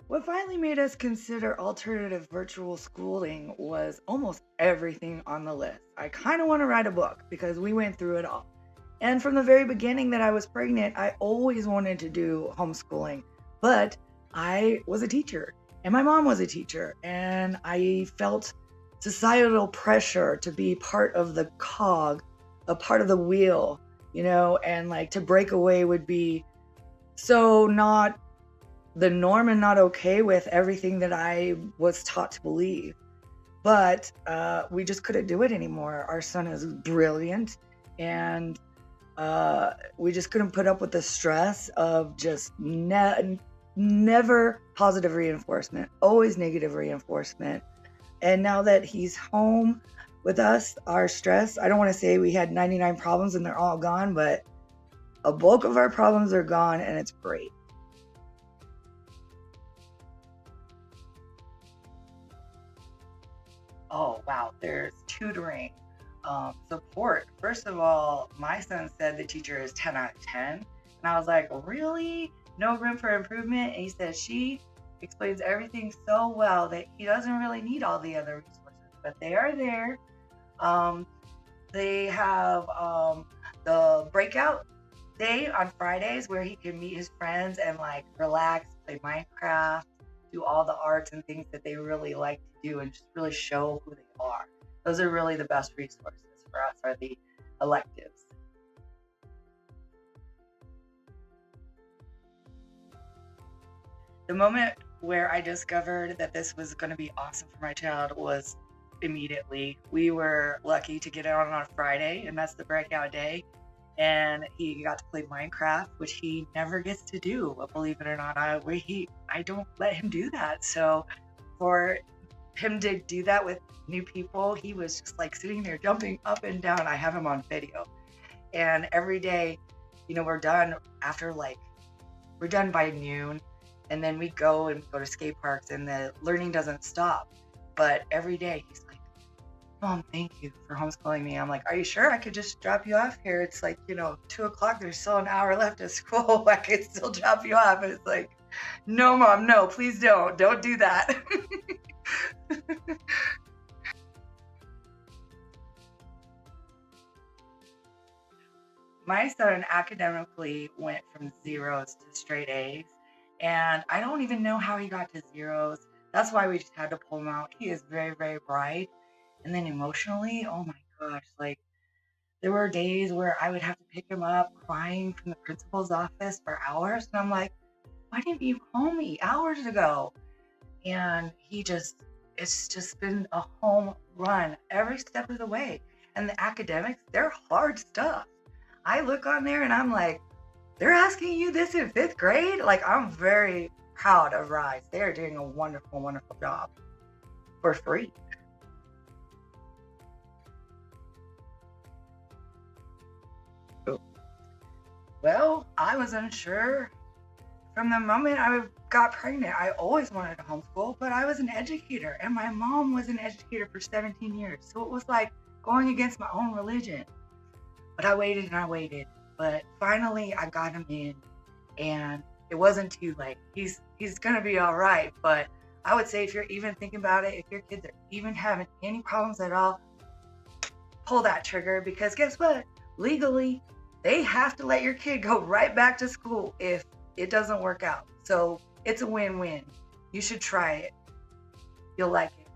What finally made us consider alternative virtual schooling was almost everything on the list. I kind of want to write a book because we went through it all. And from the very beginning that I was pregnant, I always wanted to do homeschooling. But I was a teacher and my mom was a teacher. And I felt societal pressure to be part of the cog, a part of the wheel, and like to break away would be so not the norm and not okay with everything that I was taught to believe. But we just couldn't do it anymore. Our son is brilliant, and we just couldn't put up with the stress of just never positive reinforcement, always negative reinforcement. And now that he's home with us, our stress, I don't want to say we had 99 problems and they're all gone, but a bulk of our problems are gone, and it's great. Oh, wow. There's tutoring, support. First of all, my son said the teacher is 10 out of 10. And I was like, really? No room for improvement? And he said she explains everything so well that he doesn't really need all the other resources, but they are there. Um, they have the breakout day on Fridays where he can meet his friends and like relax, play Minecraft, do all the arts and things that they really like to do and just really show who they are. Those are really the best resources for us, are the electives. The moment where I discovered that this was going to be awesome for my child was immediately. We were lucky to get it on a Friday, and that's the breakout day. And he got to play Minecraft, which he never gets to do. But believe it or not, I don't let him do that. So for him to do that with new people, he was just like sitting there jumping up and down. I have him on video. And every day, we're done we're done by noon. And then we go to skate parks, and the learning doesn't stop. But every day he's like, Mom, thank you for homeschooling me. I'm like, are you sure I could just drop you off here? It's like, 2:00. There's still an hour left of school. I could still drop you off. And it's like, no, Mom, no, please don't. Don't do that. My son academically went from zeros to straight A's. And I don't even know how he got to zeros. That's why we just had to pull him out. He is very, very bright. And then emotionally, oh my gosh, like there were days where I would have to pick him up crying from the principal's office for hours. And I'm like, why didn't you call me hours ago? And it's just been a home run every step of the way. And the academics, they're hard stuff. I look on there and I'm like, they're asking you this in 5th grade? Like, I'm very proud of Rise. They're doing a wonderful, wonderful job for free. Well, I was unsure from the moment I got pregnant. I always wanted to homeschool, but I was an educator, and my mom was an educator for 17 years. So it was like going against my own religion. But I waited and I waited. But finally, I got him in, and it wasn't too late. He's gonna be all right. But I would say if you're even thinking about it, if your kids are even having any problems at all, pull that trigger, because guess what? Legally, they have to let your kid go right back to school if it doesn't work out. So it's a win-win. You should try it. You'll like it.